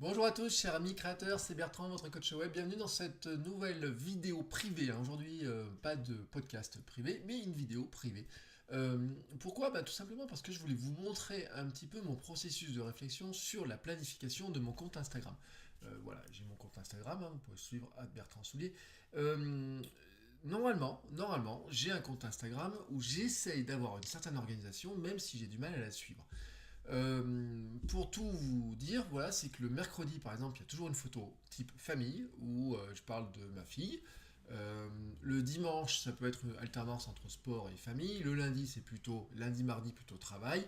Bonjour à tous, chers amis créateurs, c'est Bertrand, votre coach web. Bienvenue dans cette nouvelle vidéo privée. Aujourd'hui, pas de podcast privé, mais une vidéo privée. Pourquoi Tout simplement parce que je voulais vous montrer un petit peu mon processus de réflexion sur la planification de mon compte Instagram. Voilà, j'ai mon compte Instagram, vous pouvez suivre @bertrandsoulier. Normalement, j'ai un compte Instagram où j'essaye d'avoir une certaine organisation, même si j'ai du mal à la suivre. Pour tout vous dire, voilà, c'est que le mercredi, par exemple, il y a toujours une photo type famille où je parle de ma fille. Le dimanche, ça peut être une alternance entre sport et famille. Le lundi, c'est plutôt lundi-mardi, plutôt travail.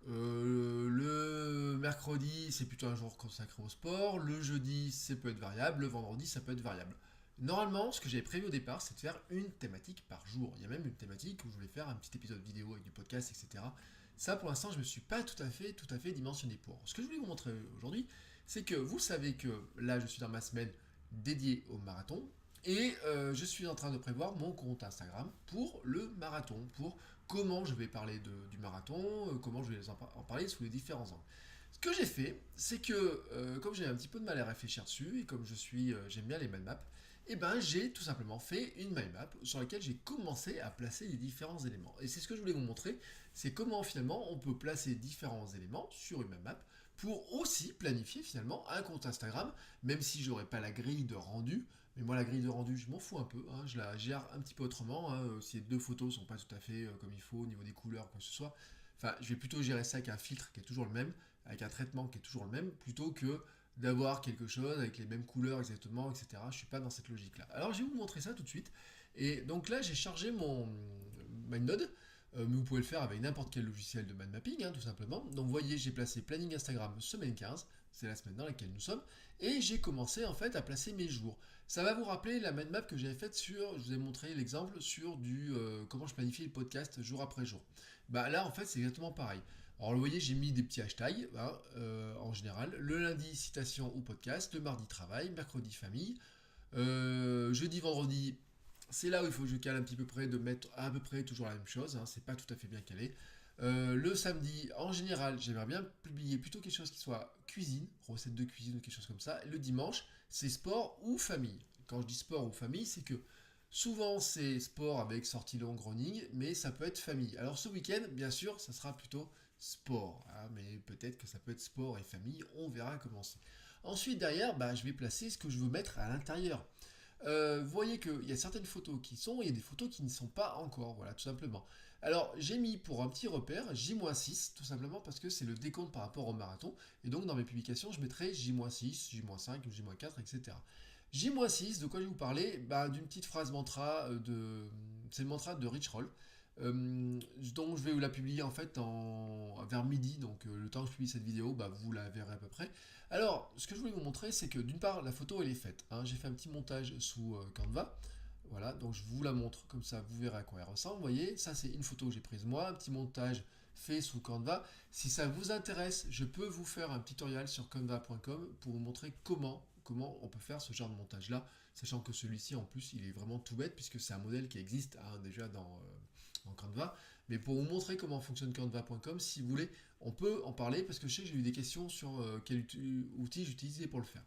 Le mercredi, c'est plutôt un jour consacré au sport. Le jeudi, ça peut être variable. Le vendredi, ça peut être variable. Normalement, ce que j'avais prévu au départ, c'est de faire une thématique par jour. Il y a même une thématique où je voulais faire un petit épisode vidéo avec du podcast, etc. Ça, pour l'instant, je ne me suis pas tout à fait dimensionné pour. Ce que je voulais vous montrer aujourd'hui, c'est que vous savez que là, je suis dans ma semaine dédiée au marathon. Et je suis en train de prévoir mon compte Instagram pour le marathon, pour comment je vais parler du marathon, comment je vais en parler sous les différents angles. Ce que j'ai fait, c'est que comme j'ai un petit peu de mal à réfléchir dessus, et comme j'aime bien les mind maps, et ben j'ai tout simplement fait une mind map sur laquelle j'ai commencé à placer les différents éléments. Et c'est ce que je voulais vous montrer, c'est comment finalement on peut placer différents éléments sur une mind map pour aussi planifier finalement un compte Instagram, même si j'aurais pas la grille de rendu. Mais moi, la grille de rendu, je m'en fous un peu, hein, je la gère un petit peu autrement. Si les deux photos sont pas tout à fait comme il faut au niveau des couleurs, quoi que ce soit. Enfin, je vais plutôt gérer ça avec un filtre qui est toujours le même, avec un traitement qui est toujours le même, plutôt que d'avoir quelque chose avec les mêmes couleurs exactement, etc. Je suis pas dans cette logique-là. Alors, je vais vous montrer ça tout de suite. Et donc là, j'ai chargé mon MindNode. Mais vous pouvez le faire avec n'importe quel logiciel de mind mapping, tout simplement. Donc vous voyez, j'ai placé planning Instagram semaine 15, c'est la semaine dans laquelle nous sommes, et j'ai commencé en fait à placer mes jours. Ça va vous rappeler la mind map que j'avais faite sur, je vous ai montré l'exemple sur du comment je planifie le podcast jour après jour. Là en fait c'est exactement pareil. Alors vous voyez, j'ai mis des petits hashtags en général. Le lundi citation ou podcast, le mardi travail, mercredi famille, jeudi vendredi c'est là où il faut que je cale un petit peu près, de mettre à peu près toujours la même chose, c'est pas tout à fait bien calé. Le samedi, en général, j'aimerais bien publier plutôt quelque chose qui soit cuisine, recette de cuisine ou quelque chose comme ça. Et le dimanche, c'est sport ou famille. Quand je dis sport ou famille, c'est que souvent c'est sport avec sortie longue running, mais ça peut être famille. Alors ce week-end, bien sûr, ça sera plutôt sport, mais peut-être que ça peut être sport et famille, on verra comment c'est. Ensuite, derrière, je vais placer ce que je veux mettre à l'intérieur. Vous voyez qu'il y a certaines photos qui sont, et il y a des photos qui ne sont pas encore, voilà, tout simplement. Alors, j'ai mis pour un petit repère J-6, tout simplement parce que c'est le décompte par rapport au marathon, et donc dans mes publications, je mettrai J-6, J-5, J-4, etc. J-6, de quoi je vais vous parler d'une petite phrase mantra, c'est le mantra de Rich Roll, donc je vais vous la publier en fait vers midi, donc le temps que je publie cette vidéo, vous la verrez à peu près. Alors, ce que je voulais vous montrer, c'est que d'une part, la photo elle est faite. J'ai fait un petit montage sous Canva. Voilà, donc je vous la montre, comme ça vous verrez à quoi elle ressemble. Vous voyez, ça c'est une photo que j'ai prise moi, un petit montage fait sous Canva. Si ça vous intéresse, je peux vous faire un tutoriel sur canva.com pour vous montrer comment on peut faire ce genre de montage là, sachant que celui-ci en plus il est vraiment tout bête puisque c'est un modèle qui existe déjà dans Canva. Mais pour vous montrer comment fonctionne canva.com, si vous voulez, on peut en parler parce que je sais que j'ai eu des questions sur quel outil j'utilisais pour le faire.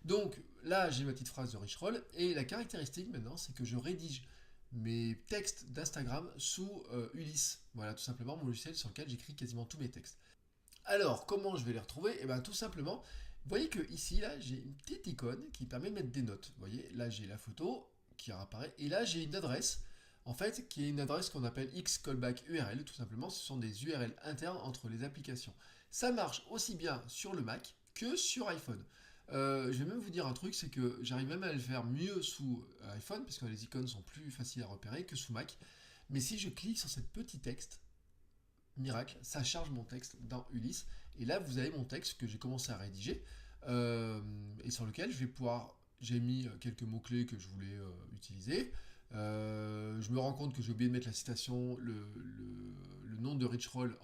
Donc là, j'ai ma petite phrase de Rich Roll et la caractéristique maintenant, c'est que je rédige mes textes d'Instagram sous Ulysse. Voilà, tout simplement mon logiciel sur lequel j'écris quasiment tous mes textes. Alors, comment je vais les retrouver tout simplement, vous voyez que ici, là, j'ai une petite icône qui permet de mettre des notes. Vous voyez, là, j'ai la photo qui apparaît, et là, j'ai une adresse, en fait, qui est une adresse qu'on appelle X-Callback URL, tout simplement, ce sont des URL internes entre les applications. Ça marche aussi bien sur le Mac que sur iPhone. Je vais même vous dire un truc, c'est que j'arrive même à le faire mieux sous iPhone, parce que les icônes sont plus faciles à repérer que sous Mac. Mais si je clique sur ce petit texte, miracle, ça charge mon texte dans Ulysse. Et là, vous avez mon texte que j'ai commencé à rédiger et sur lequel je vais pouvoir. J'ai mis quelques mots-clés que je voulais utiliser. Je me rends compte que j'ai oublié de mettre la citation, le nom de Rich Roll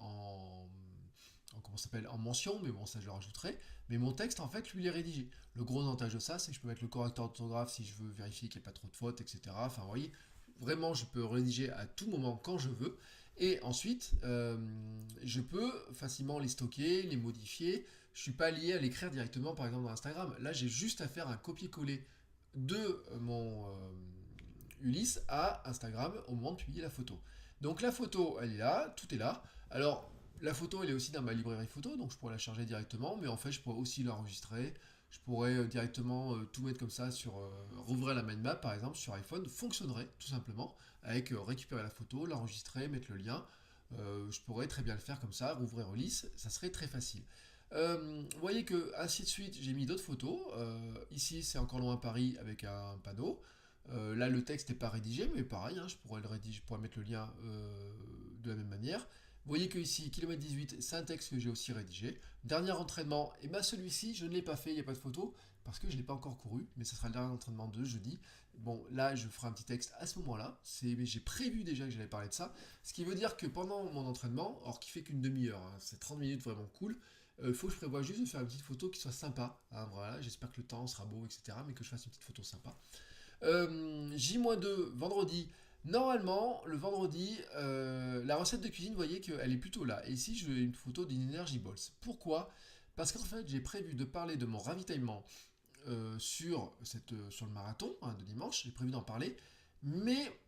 comment ça s'appelle, en mention, mais bon, ça je le rajouterai. Mais mon texte, en fait, lui, il est rédigé. Le gros avantage de ça, c'est que je peux mettre le correcteur d'orthographe si je veux vérifier qu'il n'y a pas trop de fautes, etc. Enfin, vous voyez, vraiment, je peux rédiger à tout moment quand je veux. Et ensuite, je peux facilement les stocker, les modifier. je suis pas lié à l'écrire directement par exemple dans Instagram. Là, j'ai juste à faire un copier-coller de mon Ulysse à Instagram au moment de publier la photo. Donc la photo, elle est là, tout est là. Alors, la photo, elle est aussi dans ma librairie photo, donc je pourrais la charger directement, mais en fait, je pourrais aussi l'enregistrer. Je pourrais directement tout mettre comme ça sur rouvrir la mind map par exemple sur iPhone, fonctionnerait tout simplement avec récupérer la photo, l'enregistrer, mettre le lien. Je pourrais très bien le faire comme ça, rouvrir Ulysse, ça serait très facile. Vous voyez que ainsi de suite, j'ai mis d'autres photos. Ici, c'est encore loin à Paris avec un panneau. Là, le texte n'est pas rédigé, mais pareil, hein, je pourrais le rédiger, je pourrais mettre le lien de la même manière. Vous voyez que ici, kilomètre 18, c'est un texte que j'ai aussi rédigé. Dernier entraînement, et bien celui-ci, je ne l'ai pas fait, il n'y a pas de photo, parce que je ne l'ai pas encore couru, mais ce sera le dernier entraînement de jeudi. Bon, là, je ferai un petit texte à ce moment-là. J'ai prévu déjà que j'allais parler de ça. Ce qui veut dire que pendant mon entraînement, or qui fait qu'une demi-heure, hein, c'est 30 minutes vraiment cool, il faut que je prévoie juste de faire une petite photo qui soit sympa. Hein, voilà, j'espère que le temps sera beau, etc. Mais que je fasse une petite photo sympa. J-2, vendredi. Normalement, le vendredi, la recette de cuisine, vous voyez qu'elle est plutôt là. Et ici, j'ai une photo d'une Energy Balls. Pourquoi? Parce qu'en fait, j'ai prévu de parler de mon ravitaillement sur le marathon hein, de dimanche. J'ai prévu d'en parler. Mais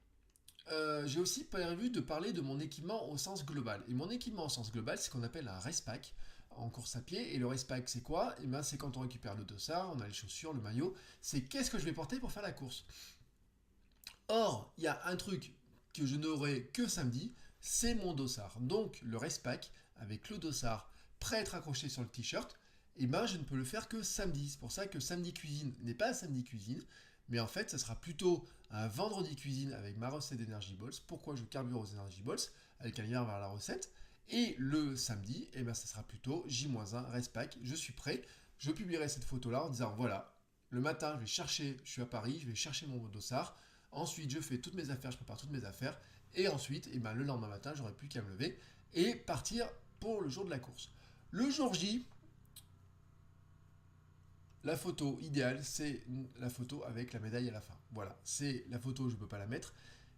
j'ai aussi prévu de parler de mon équipement au sens global. Et mon équipement au sens global, c'est ce qu'on appelle un race pack en course à pied. Et le race pack, c'est quoi? Et ben, c'est quand on récupère le dossard, on a les chaussures, le maillot. C'est qu'est-ce que je vais porter pour faire la course. Or, il y a un truc que je n'aurai que samedi, c'est mon dossard. Donc, le race pack, avec le dossard prêt à être accroché sur le t-shirt, et ben, je ne peux le faire que samedi. C'est pour ça que samedi cuisine n'est pas un samedi cuisine, mais en fait, ça sera plutôt un vendredi cuisine avec ma recette d'Energy Balls. Pourquoi je carbure aux Energy Balls avec un lien vers la recette. Et le samedi, et ben, ça sera plutôt J-1 race pack. Je suis prêt. Je publierai cette photo-là en disant voilà, le matin, je suis à Paris, je vais chercher mon dossard. Ensuite, je fais toutes mes affaires, je prépare toutes mes affaires. Et ensuite, et ben, le lendemain matin, j'aurai plus qu'à me lever et partir pour le jour de la course. Le jour J, la photo idéale, c'est la photo avec la médaille à la fin. Voilà, c'est la photo, je ne peux pas la mettre.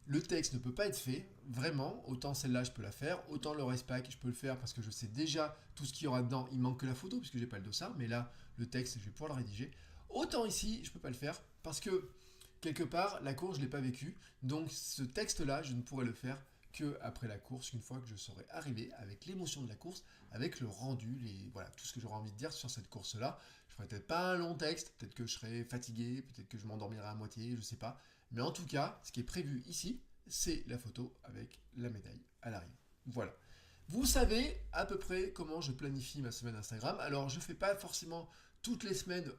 Le texte ne peut pas être fait, vraiment. Autant celle-là, je peux la faire. Autant le race pack, je peux le faire parce que je sais déjà tout ce qu'il y aura dedans. Il manque que la photo puisque j'ai pas le dossard. Mais là, le texte, je vais pouvoir le rédiger. Autant ici, je peux pas le faire parce que quelque part, la course, je l'ai pas vécue. Donc ce texte-là, je ne pourrai le faire que après la course, une fois que je serai arrivé avec l'émotion de la course, avec le rendu, voilà, tout ce que j'aurai envie de dire sur cette course-là. Je ferai peut-être pas un long texte, peut-être que je serai fatigué, peut-être que je m'endormirai à moitié, je sais pas. Mais en tout cas, ce qui est prévu ici, c'est la photo avec la médaille à l'arrivée. Voilà. Vous savez à peu près comment je planifie ma semaine Instagram. Alors, je ne fais pas forcément toutes les semaines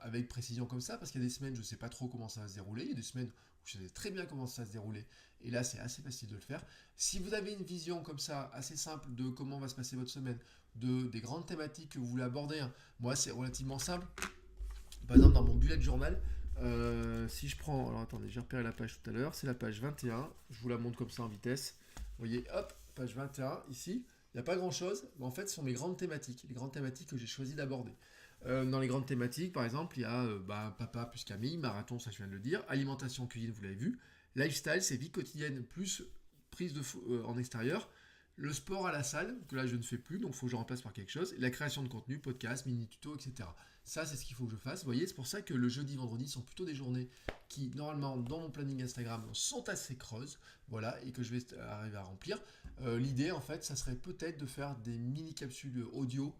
avec précision comme ça, parce qu'il y a des semaines, je ne sais pas trop comment ça va se dérouler. Il y a des semaines où je sais très bien comment ça va se dérouler. Et là, c'est assez facile de le faire. Si vous avez une vision comme ça, assez simple de comment va se passer votre semaine, des grandes thématiques que vous voulez aborder, hein, moi, c'est relativement simple. Par exemple, dans mon bullet journal, si je prends. Alors attendez, j'ai repéré la page tout à l'heure. C'est la page 21. Je vous la montre comme ça en vitesse. Vous voyez, hop, page 21 ici. Il n'y a pas grand chose, mais en fait, ce sont mes grandes thématiques. Les grandes thématiques que j'ai choisi d'aborder. Dans les grandes thématiques, par exemple, il y a papa plus Camille, marathon, ça je viens de le dire, alimentation, cuisine, vous l'avez vu. Lifestyle, c'est vie quotidienne plus prise en extérieur. Le sport à la salle, que là je ne fais plus, donc il faut que je remplace par quelque chose. Et la création de contenu, podcast, mini tuto, etc. Ça, c'est ce qu'il faut que je fasse. Vous voyez, c'est pour ça que le jeudi, vendredi sont plutôt des journées qui, normalement, dans mon planning Instagram, sont assez creuses. Voilà, et que je vais arriver à remplir. L'idée, en fait, ça serait peut-être de faire des mini-capsules audio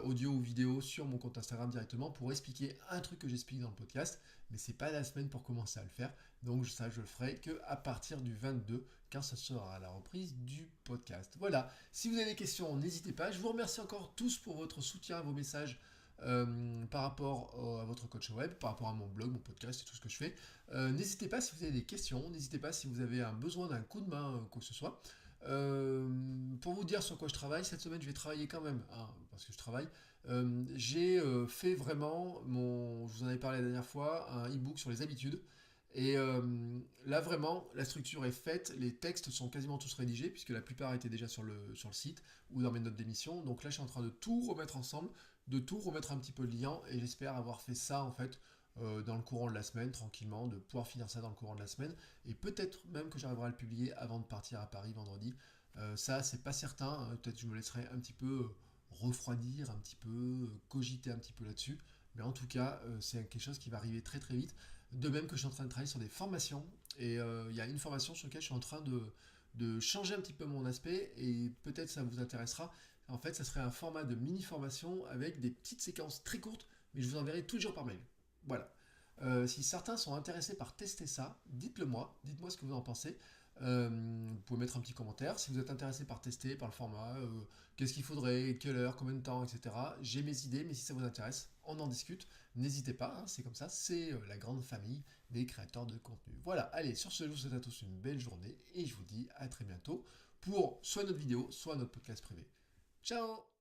ou vidéo sur mon compte Instagram directement pour expliquer un truc que j'explique dans le podcast, mais c'est pas la semaine pour commencer à le faire. Donc ça, je le ferai que à partir du 22, quand ça sera la reprise du podcast. Voilà. Si vous avez des questions, n'hésitez pas. Je vous remercie encore tous pour votre soutien, vos messages par rapport à votre coach web, par rapport à mon blog, mon podcast et tout ce que je fais. N'hésitez pas si vous avez des questions, n'hésitez pas si vous avez un besoin d'un coup de main, quoi que ce soit. Pour vous dire sur quoi je travaille, cette semaine je vais travailler quand même, hein, parce que je travaille. J'ai fait vraiment je vous en avais parlé la dernière fois, un e-book sur les habitudes. Et là vraiment, la structure est faite, les textes sont quasiment tous rédigés, puisque la plupart étaient déjà sur le site ou dans mes notes d'émission. Donc là je suis en train de tout remettre ensemble, de tout remettre un petit peu liant, et j'espère avoir fait ça en fait dans le courant de la semaine, tranquillement, de pouvoir finir ça dans le courant de la semaine, et peut-être même que j'arriverai à le publier avant de partir à Paris vendredi. Ça, c'est pas certain, peut-être que je me laisserai un petit peu refroidir un petit peu, cogiter un petit peu là-dessus. Mais en tout cas, c'est quelque chose qui va arriver très très vite. De même que je suis en train de travailler sur des formations. Et il y a une formation sur laquelle je suis en train de changer un petit peu mon aspect. Et peut-être ça vous intéressera. En fait, ça serait un format de mini-formation avec des petites séquences très courtes. Mais je vous enverrai tous les jours par mail. Voilà. Si certains sont intéressés par tester ça, dites-le moi. Dites-moi ce que vous en pensez. Vous pouvez mettre un petit commentaire. Si vous êtes intéressé par tester, par le format, qu'est-ce qu'il faudrait, quelle heure, combien de temps, etc. J'ai mes idées, mais si ça vous intéresse, on en discute. N'hésitez pas, hein, c'est comme ça, c'est la grande famille des créateurs de contenu. Voilà, allez, sur ce, je vous souhaite à tous une belle journée et je vous dis à très bientôt pour soit notre vidéo, soit notre podcast privé. Ciao!